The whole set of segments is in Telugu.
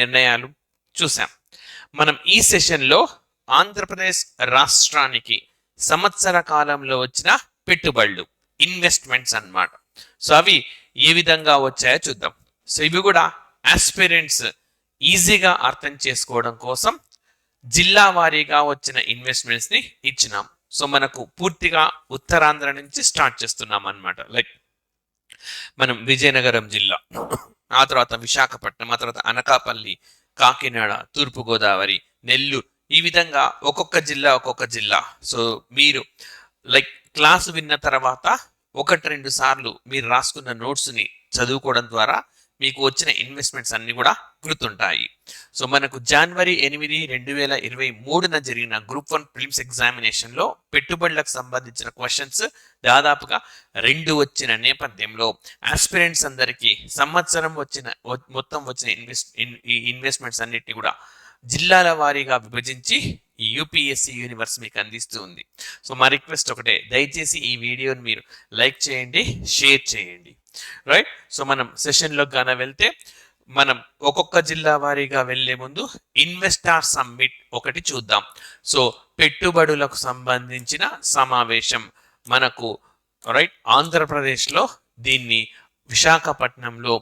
నిర్ణయాలు చూసాం. మనం ఈ సెషన్లో ఆంధ్రప్రదేశ్ రాష్ట్రానికి సంవత్సర కాలంలో వచ్చిన పెట్టుబడులు, ఇన్వెస్ట్మెంట్స్ అన్నమాట. సో అవి ఏ విధంగా వచ్చాయో చూద్దాం. సో ఇవి కూడా ఆస్పిరెంట్స్ ఈజీగా అర్థం చేసుకోవడం కోసం జిల్లా వారీగా వచ్చిన ఇన్వెస్ట్మెంట్స్ ని ఇచ్చినాం. సో మనకు పూర్తిగా ఉత్తరాంధ్ర నుంచి స్టార్ట్ చేస్తున్నాం అన్నమాట. లైక్ మనం విజయనగరం జిల్లా, ఆ తర్వాత విశాఖపట్నం, ఆ తర్వాత అనకాపల్లి, కాకినాడ, తూర్పుగోదావరి, నెల్లూరు, ఈ విధంగా ఒక్కొక్క జిల్లా. సో మీరు లైక్ క్లాసు విన్న తర్వాత 1-2 సార్లు మీరు రాసుకున్న నోట్స్ని చదువుకోవడం ద్వారా మీకు వచ్చిన ఇన్వెస్ట్మెంట్స్ అన్ని కూడా గుర్తుంటాయి. సో మనకు జనవరి 8, 2023న జరిగిన గ్రూప్ 1 ప్రిలిమ్స్ ఎగ్జామినేషన్ లో పెట్టుబడులకు సంబంధించిన క్వశ్చన్స్ దాదాపుగా 2 వచ్చిన నేపథ్యంలో ఆస్పిరెంట్స్ అందరికీ సంవత్సరం మొత్తం వచ్చిన ఇన్వెస్ట్మెంట్స్ అన్నిటిని కూడా జిల్లాల వారీగా విభజించి ఈ యూపీఎస్సీ యూనివర్స్ మీకు అందిస్తూ ఉంది. సో మా రిక్వెస్ట్ ఒకటే, దయచేసి ఈ వీడియోని మీరు లైక్ చేయండి, షేర్ చేయండి. రైట్. సో మనం సెషన్లో గాన వెళ్తే మనం ఒక్కొక్క జిల్లా వారీగా వెళ్లే ముందు ఇన్వెస్టార్ సమ్మిట్ ఒకటి చూద్దాం. సో పెట్టుబడులకు సంబంధించిన సమావేశం మనకు రైట్ ఆంధ్రప్రదేశ్లో దీన్ని విశాఖపట్నంలో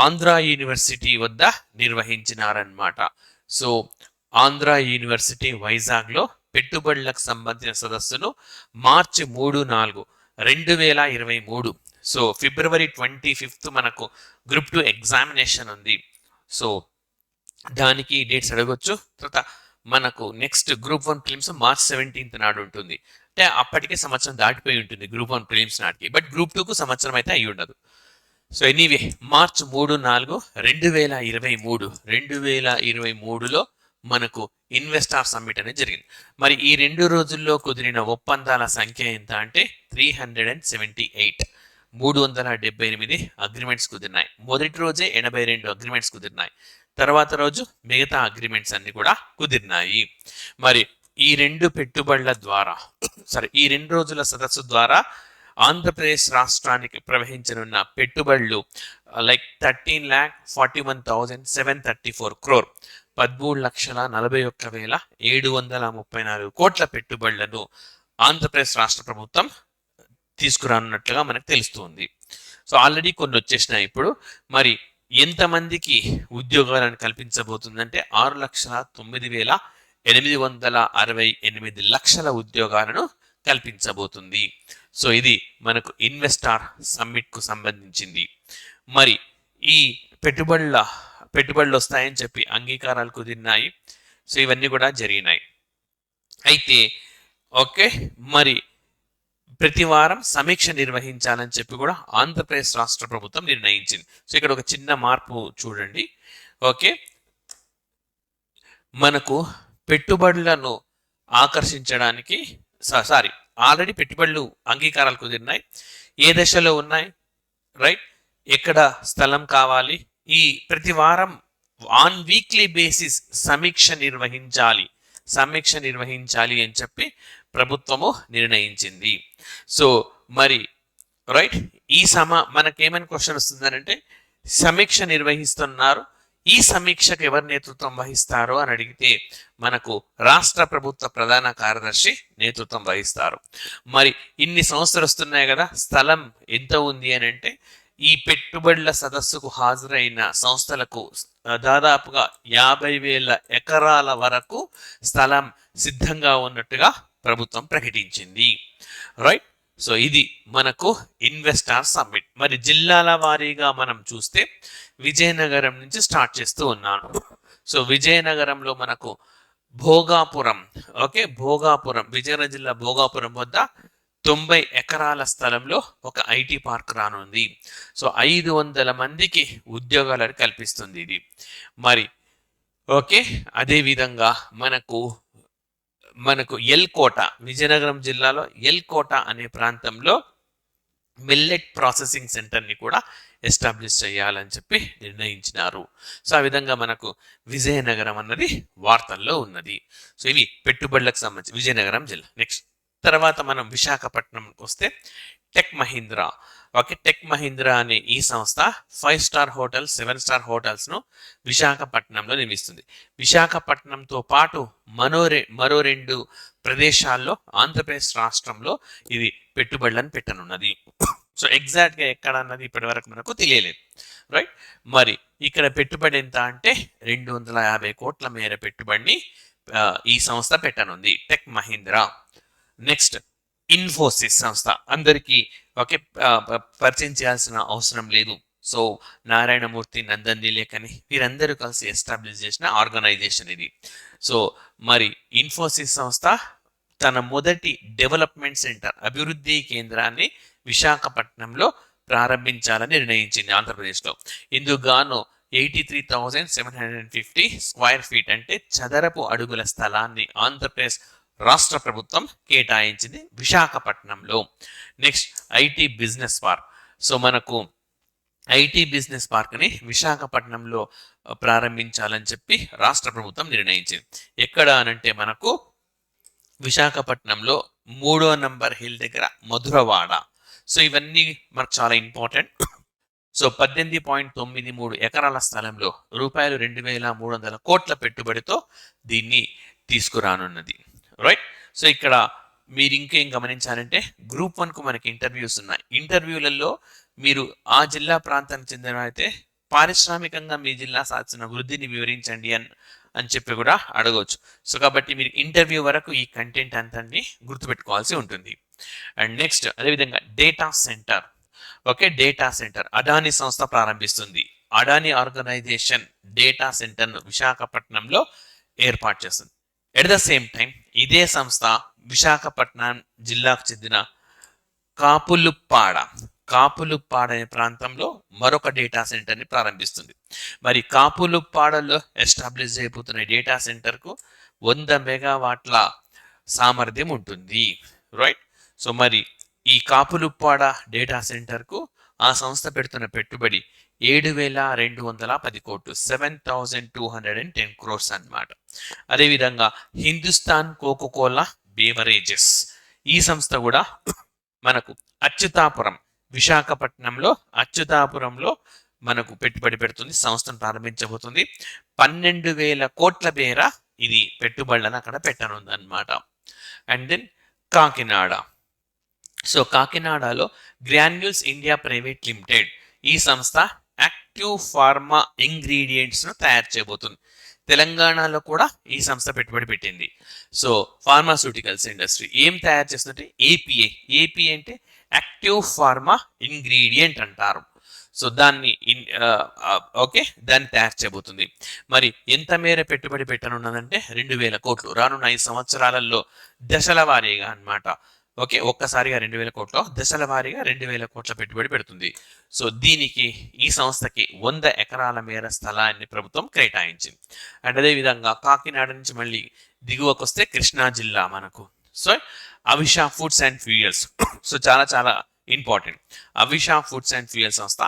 ఆంధ్ర యూనివర్సిటీ వద్ద నిర్వహించినారన్నమాట. సో ఆంధ్ర యూనివర్సిటీ వైజాగ్లో పెట్టుబడులకు సంబంధించిన సదస్సును మార్చి 3-4, 2023. సో ఫిబ్రవరి 25 మనకు గ్రూప్ 2 ఎగ్జామినేషన్ ఉంది. సో దానికి డేట్స్ అడగొచ్చు. తర్వాత మనకు నెక్స్ట్ గ్రూప్ 1 ప్రిలిమ్స్ మార్చ్ 17 నాడు ఉంటుంది. అంటే అప్పటికే సంవత్సరం దాటిపోయి ఉంటుంది గ్రూప్ 1 ప్రిలిమ్స్ నాటికి. బట్ గ్రూప్ 2కు సంవత్సరం అయితే అయి ఉండదు. సో ఎనీవే మార్చ్ 3-4, 2023లో మనకు ఇన్వెస్టార్ సమ్మిట్ అనేది జరిగింది. మరి ఈ 2 రోజుల్లో కుదిరిన ఒప్పందాల సంఖ్య ఎంత అంటే 378. 378 అగ్రిమెంట్స్ కుదిరినాయి. మొదటి రోజే 82 అగ్రిమెంట్స్ కుదిరినాయి. తర్వాత రోజు మిగతా అగ్రిమెంట్స్ అన్ని కూడా కుదిరినాయి. మరి ఈ 2 పెట్టుబడుల ద్వారా ఈ 2 రోజుల సదస్సు ద్వారా ఆంధ్రప్రదేశ్ రాష్ట్రానికి ప్రవహించనున్న పెట్టుబడులు లైక్ 13,41,734 crore, 13,41,734 కోట్ల పెట్టుబడులను ఆంధ్రప్రదేశ్ రాష్ట్ర ప్రభుత్వం తీసుకురానున్నట్లుగా మనకు తెలుస్తుంది. సో ఆల్రెడీ కొన్ని వచ్చేసినాయి. ఇప్పుడు మరి ఎంతమందికి ఉద్యోగాలను కల్పించబోతుందంటే 6,09,868 లక్షల ఉద్యోగాలను కల్పించబోతుంది. సో ఇది మనకు ఇన్వెస్టార్ సమ్మిట్ కు సంబంధించింది. మరి ఈ పెట్టుబడులు వస్తాయని చెప్పి అంగీకారాలు కుదిరినాయి. సో ఇవన్నీ కూడా జరిగినాయి. అయితే ఓకే, మరి ప్రతి వారం సమీక్ష నిర్వహించాలని చెప్పి కూడా ఆంధ్రప్రదేశ్ రాష్ట్ర ప్రభుత్వం నిర్ణయించింది. సో ఇక్కడ ఒక చిన్న మార్పు చూడండి. ఓకే, మనకు పెట్టుబడులను ఆకర్షించడానికి ఆల్రెడీ పెట్టుబడులు అంగీకారాలు కుదిరినాయి. ఏ దశలో ఉన్నాయి, రైట్, ఎక్కడ స్థలం కావాలి, ఈ ప్రతి వారం ఆన్ వీక్లీ బేసిస్ సమీక్ష నిర్వహించాలి అని చెప్పి ప్రభుత్వము నిర్ణయించింది. సో మరి రైట్ మనకేమైనా క్వశ్చన్ వస్తుందనంటే సమీక్ష నిర్వహిస్తున్నారు, ఈ సమీక్షకు ఎవరు నేతృత్వం వహిస్తారు అని అడిగితే మనకు రాష్ట్ర ప్రభుత్వ ప్రధాన కార్యదర్శి నేతృత్వం వహిస్తారు. మరి ఇన్ని సంస్థలు వస్తున్నాయి కదా, స్థలం ఎంత ఉంది అని అంటే ఈ పెట్టుబడుల సదస్సుకు హాజరైన సంస్థలకు దాదాపుగా 50,000 ఎకరాల వరకు స్థలం సిద్ధంగా ఉన్నట్టుగా ప్రభుత్వం ప్రకటించింది. రైట్. సో ఇది మనకు ఇన్వెస్టార్ సమ్మిట్. మరి జిల్లాల వారీగా మనం చూస్తే విజయనగరం నుంచి స్టార్ట్ చేస్తూ ఉన్నాను. సో విజయనగరంలో మనకు భోగాపురం, విజయనగరం జిల్లా భోగాపురం వద్ద 90 ఎకరాల స్థలంలో ఒక ఐటీ పార్క్ రానుంది. సో 500 మందికి ఉద్యోగాలను కల్పిస్తుంది ఇది. మరి ఓకే, అదే విధంగా మనకు ఎల్కోట, విజయనగరం జిల్లాలో ఎల్కోట అనే ప్రాంతంలో మిల్లెట్ ప్రాసెసింగ్ సెంటర్ని కూడా ఎస్టాబ్లిష్ చేయాలని చెప్పి నిర్ణయించినారు. సో ఆ విధంగా మనకు విజయనగరం అన్నది వార్తల్లో ఉన్నది. సో ఇవి పెట్టుబడులకు సంబంధించి విజయనగరం జిల్లా. నెక్స్ట్ తర్వాత మనం విశాఖపట్నంకి వస్తే tech Mahindra. Okay, tech Mahindra అనే ఈ సంస్థ 5 స్టార్ హోటల్స్, 7 స్టార్ హోటల్స్ ను విశాఖపట్నంలో నిర్మిస్తుంది. విశాఖపట్నంతో పాటు మరో 2 ప్రదేశాల్లో ఆంధ్రప్రదేశ్ రాష్ట్రంలో ఇది పెట్టుబడులను పెట్టనున్నది. సో ఎగ్జాక్ట్ గా ఎక్కడ అన్నది ఇప్పటి వరకు మనకు తెలియలేదు, రైట్. మరి ఇక్కడ పెట్టుబడి ఎంత అంటే 250 కోట్ల మేర పెట్టుబడిని ఈ సంస్థ పెట్టనుంది, టెక్ మహీంద్రా. నెక్స్ట్ ఇన్ఫోసిస్ సంస్థ అందరికీ ఓకే పరిచయం చేయాల్సిన అవసరం లేదు. సో నారాయణమూర్తి, నందన్ నిలేకని వీరందరూ కలిసి ఎస్టాబ్లిష్ చేసిన ఆర్గనైజేషన్ ఇది. సో మరి ఇన్ఫోసిస్ సంస్థ తన మొదటి డెవలప్మెంట్ సెంటర్, అభివృద్ధి కేంద్రాన్ని విశాఖపట్నంలో ప్రారంభించాలని నిర్ణయించింది ఆంధ్రప్రదేశ్లో. ఇందుకు గాను 83,750 స్క్వేర్ ఫీట్ అంటే చదరపు అడుగుల స్థలాన్ని ఆంధ్రప్రదేశ్ రాష్ట్ర ప్రభుత్వం కేటాయించింది విశాఖపట్నంలో. Next IT business park. So మనకు ఐటీ బిజినెస్ పార్క్ని విశాఖపట్నంలో ప్రారంభించాలని చెప్పి రాష్ట్ర ప్రభుత్వం నిర్ణయించింది. ఎక్కడ అనంటే మనకు విశాఖపట్నంలో 3వ నంబర్ హిల్ దగ్గర మధురవాడ. సో ఇవన్నీ మనకు చాలా ఇంపార్టెంట్. సో 18.93 ఎకరాల స్థలంలో రూపాయలు 2,300 కోట్ల పెట్టుబడితో దీన్ని తీసుకురానున్నది, రైట్. సో ఇక్కడ మీరు ఇంకేం గమనించాలంటే గ్రూప్ 1కు మనకి ఇంటర్వ్యూస్ ఉన్నాయి. ఇంటర్వ్యూలలో మీరు ఆ జిల్లా ప్రాంతానికి చెందిన అయితే పారిశ్రామికంగా మీ జిల్లా సాధించిన వృద్ధిని వివరించండి అని చెప్పి కూడా అడగవచ్చు. సో కాబట్టి మీరు ఇంటర్వ్యూ వరకు ఈ కంటెంట్ అంతాన్ని గుర్తుపెట్టుకోవాల్సి ఉంటుంది. అండ్ నెక్స్ట్ అదేవిధంగా data centre. Okay, data centre Adani సంస్థ ప్రారంభిస్తుంది. అడానీ ఆర్గనైజేషన్ డేటా సెంటర్ను విశాఖపట్నంలో ఏర్పాటు చేస్తుంది. ఎట్ ద సేమ్ టైం ఇదే సంస్థ విశాఖపట్నం జిల్లాకు చెందిన కాపులుప్పాడ అనే ప్రాంతంలో మరొక డేటా సెంటర్ని ప్రారంభిస్తుంది. మరి కాపులుప్పాడలో ఎస్టాబ్లిష్ చేయబోతున్న డేటా సెంటర్కు 100 మెగావాట్ల సామర్థ్యం ఉంటుంది, రైట్. సో మరి ఈ కాపులుప్పాడ డేటా సెంటర్కు ఆ సంస్థ పెడుతున్న పెట్టుబడి 7,210 కోట్లు, 7,210 crores అన్నమాట. అదేవిధంగా హిందుస్థాన్ కోకోకోలా బేవరేజెస్ ఈ సంస్థ కూడా మనకు అచ్యుతాపురం, విశాఖపట్నంలో అచ్యుతాపురంలో మనకు పెట్టుబడి పెడుతుంది, సంస్థను ప్రారంభించబోతుంది. 12,000 కోట్ల మేర ఇది పెట్టుబడులను అక్కడ పెట్టనుంది అనమాట. And then Kakinada. సో కాకినాడలో గ్రాన్యూల్స్ ఇండియా ప్రైవేట్ లిమిటెడ్ ఈ సంస్థ యాక్టివ్ ఫార్మా ఇంగ్రీడియంట్స్ ను తయారు చేయబోతుంది. తెలంగాణలో కూడా ఈ సంస్థ పెట్టుబడి పెట్టింది. సో ఫార్మాస్యూటికల్స్ ఇండస్ట్రీ ఏం తయారు చేస్తుంటే ఏపీఐ అంటే యాక్టివ్ ఫార్మా ఇంగ్రీడియంట్ అంటారు. సో దాన్ని తయారు చేయబోతుంది. మరి ఎంత మేర పెట్టుబడి పెట్టనున్నదంటే 2,000 కోట్లు రానున్న 5 సంవత్సరాలలో దశల వారీగా అన్నమాట. ఓకే, ఒక్కసారిగా 2,000 కోట్లు, దశల వారీగా 2,000 కోట్ల పెట్టుబడి పెడుతుంది. సో దీనికి ఈ సంస్థకి 100 ఎకరాల మేర స్థలాన్ని ప్రభుత్వం కేటాయించింది. అండ్ అదేవిధంగా కాకినాడ నుంచి మళ్ళీ దిగువకు వస్తే కృష్ణా జిల్లా మనకు. So Avisha foods and fuels. So చాలా చాలా important. Avisha foods and fuels సంస్థ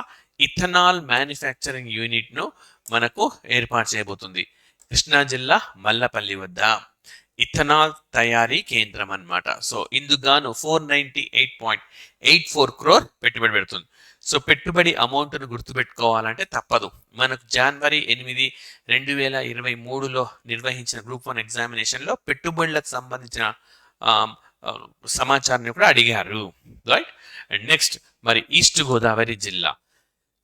ఇథనాల్ మ్యానుఫ్యాక్చరింగ్ యూనిట్ ను మనకు ఏర్పాటు చేయబోతుంది కృష్ణా జిల్లా మల్లపల్లి వద్ద. ఇథనాల్ తయారీ కేంద్రం అన్నమాట. సో ఇందుకు గాను 498.84 crore పెట్టుబడి పెడుతుంది. సో పెట్టుబడి అమౌంట్ను గుర్తుపెట్టుకోవాలంటే తప్పదు. మనకు జనవరి 8, 2023లో నిర్వహించిన గ్రూప్ 1 ఎగ్జామినేషన్లో పెట్టుబడులకు సంబంధించిన సమాచారాన్ని కూడా అడిగారు, రైట్. అండ్ నెక్స్ట్ మరి ఈస్ట్ గోదావరి జిల్లా.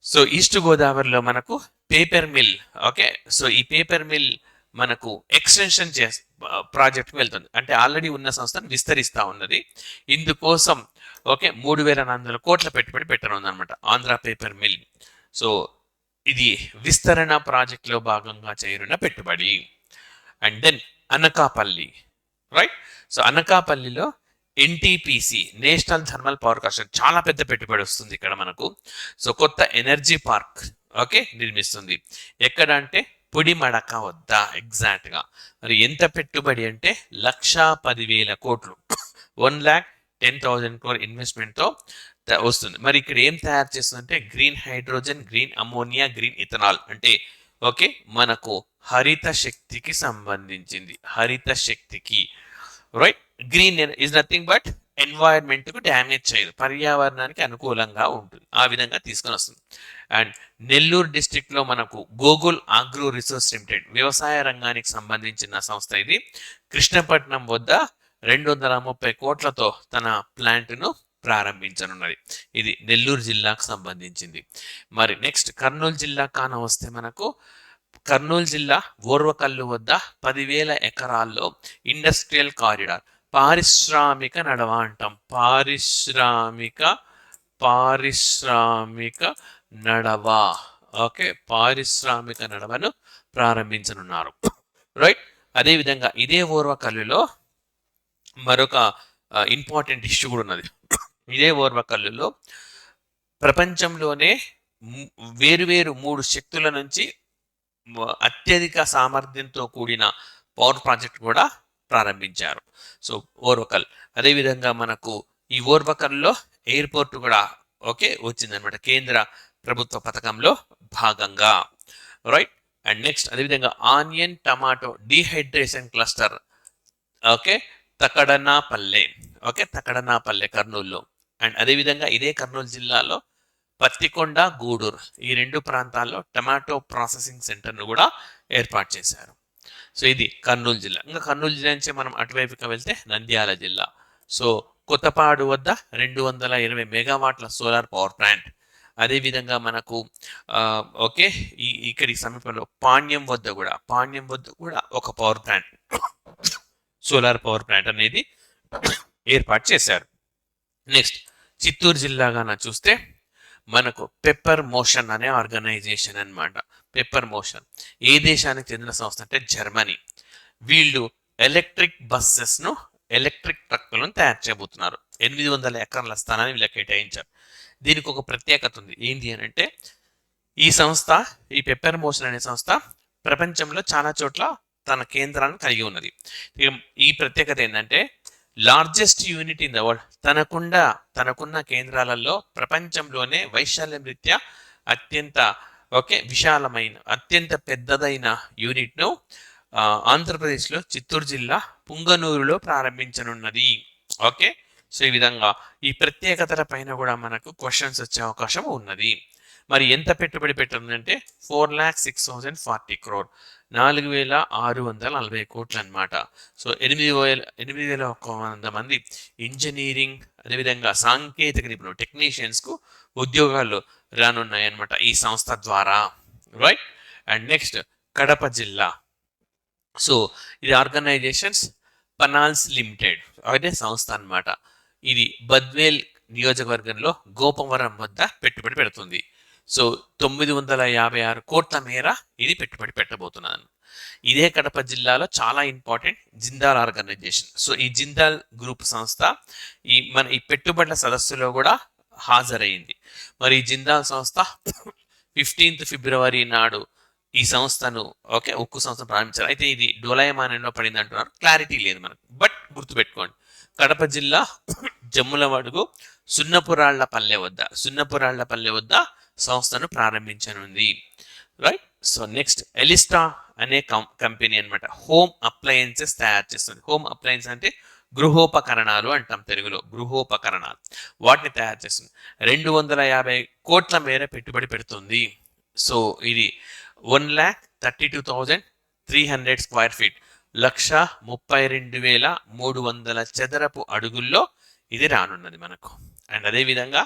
సో ఈస్ట్ గోదావరిలో మనకు పేపర్ మిల్. ఓకే, సో ఈ పేపర్ మిల్ మనకు ఎక్స్టెన్షన్ ప్రాజెక్ట్కి వెళ్తుంది. అంటే ఆల్రెడీ ఉన్న సంస్థను విస్తరిస్తూ ఉన్నది. ఇందుకోసం 3,400 కోట్ల పెట్టుబడి పెట్టనుంది అనమాట ఆంధ్ర పేపర్ మిల్. సో ఇది విస్తరణ ప్రాజెక్ట్లో భాగంగా చేరిన పెట్టుబడి. And then Anakapalli, right. So అనకాపల్లిలో NTPC national thermal power corporation చాలా పెద్ద పెట్టుబడి వస్తుంది ఇక్కడ మనకు. సో కొత్త ఎనర్జీ పార్క్ నిర్మిస్తుంది. ఎక్కడ అంటే పుడిమడక వద్ద ఎగ్జాక్ట్ గా. మరి ఎంత పెట్టుబడి అంటే 1,10,000 కోట్లు, 1,10,000 crore ఇన్వెస్ట్మెంట్ తో వస్తుంది. మరి ఇక్కడ ఏం తయారు చేస్తుందంటే green hydrogen, green ammonia, green ethanol అంటే మనకు హరిత శక్తికి సంబంధించింది. హరిత శక్తికి, right. Green is nothing but environment కు డ్యామేజ్ చేయదు, పర్యావరణానికి అనుకూలంగా ఉంటుంది, ఆ విధంగా తీసుకొని వస్తుంది. అండ్ నెల్లూరు డిస్ట్రిక్ట్ లో మనకు గోగుల్ ఆగ్రో రిసోర్స్ లిమిటెడ్ వ్యవసాయ రంగానికి సంబంధించిన సంస్థ ఇది. కృష్ణపట్నం వద్ద 230 కోట్లతో తన ప్లాంట్ ను ప్రారంభించనున్నది. ఇది నెల్లూరు జిల్లాకు సంబంధించింది. మరి నెక్స్ట్ కర్నూలు జిల్లా కాన వస్తే మనకు కర్నూలు జిల్లా ఓర్వకల్లు వద్ద 10,000 ఎకరాల్లో ఇండస్ట్రియల్ కారిడార్, పారిశ్రామిక నడవ అంటాం, పారిశ్రామిక నడవ, ఓకే, పారిశ్రామిక నడవను ప్రారంభించనున్నారు. రైట్. అదేవిధంగా ఇదే ఓర్వకల్లులో మరొక ఇంపార్టెంట్ ఇష్యూ కూడా ఉన్నది. ఇదే ఓర్వకల్లులో ప్రపంచంలోనే వేరువేరు 3 శక్తుల నుంచి అత్యధిక సామర్థ్యంతో కూడిన పవర్ ప్రాజెక్ట్ కూడా ప్రారంభించారు. సో ఓర్వకల్. అదేవిధంగా మనకు ఈ ఓర్వకల్లో ఎయిర్పోర్ట్ కూడా ఓకే వచ్చిందనమాట, కేంద్ర ప్రభుత్వ పథకంలో భాగంగా. రైట్. అండ్ నెక్స్ట్ అదేవిధంగా onion tomato dehydration cluster, okay, Takadanapalle, okay, Takadanapalle కర్నూలులో. అండ్ అదేవిధంగా ఇదే కర్నూలు జిల్లాలో పత్తికొండ, గూడూరు ఈ 2 ప్రాంతాల్లో టమాటో ప్రాసెసింగ్ సెంటర్ను కూడా ఏర్పాటు చేశారు. సో ఇది కర్నూలు జిల్లా. ఇంకా కర్నూలు జిల్లా నుంచి మనం అటువైపుకి వెళ్తే నంద్యాల జిల్లా. సో కొత్తపాడు వద్ద 220 మెగావాట్ల సోలార్ పవర్ ప్లాంట్. అదేవిధంగా మనకు ఓకే ఇక్కడి సమీపంలో పాణ్యం వద్ద కూడా ఒక power plant, solar power plant అనేది ఏర్పాటు చేశారు. నెక్స్ట్ చిత్తూరు జిల్లాగా చూస్తే మనకు పెప్పర్ మోషన్ అనే ఆర్గనైజేషన్ అన్నమాట. పెప్పర్ మోషన్ ఏ దేశానికి చెందిన సంస్థ అంటే జర్మనీ. వీళ్ళు ఎలక్ట్రిక్ బస్సెస్ను, ఎలక్ట్రిక్ ట్రక్కులను తయారు చేయబోతున్నారు. 800 ఎకరాల స్థానాన్ని వీళ్ళకి కేటాయించారు. దీనికి ఒక ప్రత్యేకత ఉంది. ఏంటి అని అంటే ఈ సంస్థ, ఈ పెప్పర్ మోషన్ అనే సంస్థ ప్రపంచంలో చాలా చోట్ల తన కేంద్రాలను కలిగి ఉన్నది. ఈ ప్రత్యేకత ఏంటంటే largest unit in the world, తనకున్న కేంద్రాలలో ప్రపంచంలోనే వైశాల్యం రీత్యా అత్యంత విశాలమైన, అత్యంత పెద్దదైన యూనిట్ను ఆంధ్రప్రదేశ్లో చిత్తూరు జిల్లా పుంగనూరులో ప్రారంభించనున్నది. ఓకే. సో ఈ విధంగా ఈ ప్రత్యేకతల పైన కూడా మనకు క్వశ్చన్స్ వచ్చే అవకాశం ఉన్నది. మరి ఎంత పెట్టుబడి పెట్టిందంటే 4,06,040 crore, 4,640 కోట్లు అనమాట. సో 8,100 మంది ఇంజనీరింగ్ అదేవిధంగా సాంకేతిక నిపుణులు, టెక్నీషియన్స్కు ఉద్యోగాలు రానున్నాయన్నమాట ఈ సంస్థ ద్వారా. రైట్. అండ్ నెక్స్ట్ కడప జిల్లా. సో ఇది ఆర్గనైజేషన్స్ పనాల్స్ లిమిటెడ్ అదే సంస్థ అన్నమాట. ఇది బద్వేల్ నియోజకవర్గంలో గోపవరం వద్ద పెట్టుబడి పెడుతుంది. సో 956 కోట్ల మేర ఇది పెట్టుబడి పెట్టబోతున్నాను. ఇదే కడప జిల్లాలో చాలా ఇంపార్టెంట్ జిందాల్ ఆర్గనైజేషన్. సో ఈ జిందాల్ గ్రూప్ సంస్థ ఈ పెట్టుబడుల సదస్సులో కూడా హాజరైంది. మరి ఈ జిందాల్ సంస్థ 15th ఫిబ్రవరి నాడు ఈ సంస్థను ఉక్కు సంస్థ ప్రారంభించారు. అయితే ఇది డోలాయమానంలో పడింది అంటున్నారు, క్లారిటీ లేదు మనకు, బట్ గుర్తుపెట్టుకోండి కడప జిల్లా జమ్ములమడుగు సున్నపురాళ్లపల్లె వద్ద సంస్థను ప్రారంభించనుంది. రైట్. సో నెక్స్ట్ ఎలిస్టా అనే కంపెనీ అన్నమాట హోమ్ అప్లయన్సెస్ తయారు చేస్తుంది. హోమ్ అప్లయన్స్ అంటే గృహోపకరణాలు అంటాం తెలుగులో, గృహోపకరణాలు. వాటిని తయారు చేస్తుంది. 250 కోట్ల మేర పెట్టుబడి పెడుతుంది. సో ఇది 1,32,300 స్క్వేర్ ఫీట్, 1,32,300 చదరపు అడుగుల్లో ఇది రానున్నది మనకు. అండ్ అదేవిధంగా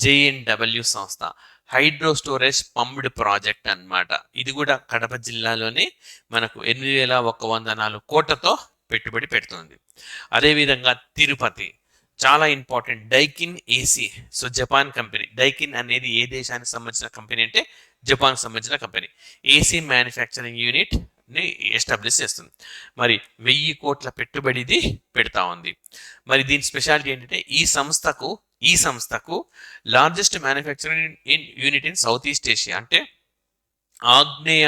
JNW సంస్థ హైడ్రో స్టోరేజ్ పంప్డ్ ప్రాజెక్ట్ అన్నమాట. ఇది కూడా కడప జిల్లాలోనే మనకు 8,104 కోట్లతో పెట్టుబడి పెడుతుంది. అదేవిధంగా తిరుపతి చాలా important Daikin AC. So Japan company. Daikin అనేది ఏ దేశానికి సంబంధించిన కంపెనీ అంటే జపాన్కి సంబంధించిన కంపెనీ. ఏసీ మ్యానుఫ్యాక్చరింగ్ యూనిట్ ని ఎస్టాబ్లిష్ చేస్తుంది. మరి 1000 కోట్ల పెట్టుబడిది పెడతా ఉంది. మరి దీని స్పెషాలిటీ ఏంటంటే ఈ సంస్థకు largest manufacturing unit in south east Asia, అంటే ఆగ్నేయ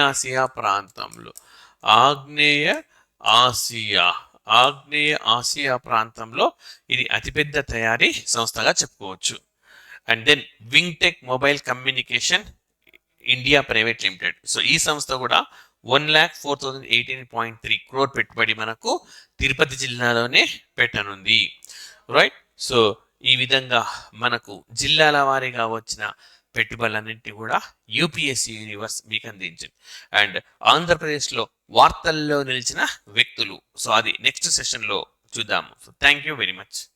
ఆసియా ప్రాంతంలో ఇది అతిపెద్ద తయారీ సంస్థగా చెప్పుకోవచ్చు. And then wing tech mobile communication India private limited. So ఈ సంస్థ కూడా 1,04,018.3 crore పెట్టుబడి మనకు తిరుపతి జిల్లాలోనే పెట్టనుంది. రైట్. సో ఈ విధంగా మనకు జిల్లాల వారీగా వచ్చిన పెట్టుబడులన్నింటినీ కూడా యూపీఎస్సీ యూనివర్స్ మీకు అందించింది. అండ్ ఆంధ్రప్రదేశ్లో వార్తల్లో నిలిచిన వ్యక్తులు, సో అది నెక్స్ట్ సెషన్లో చూద్దాము. So thank you very much.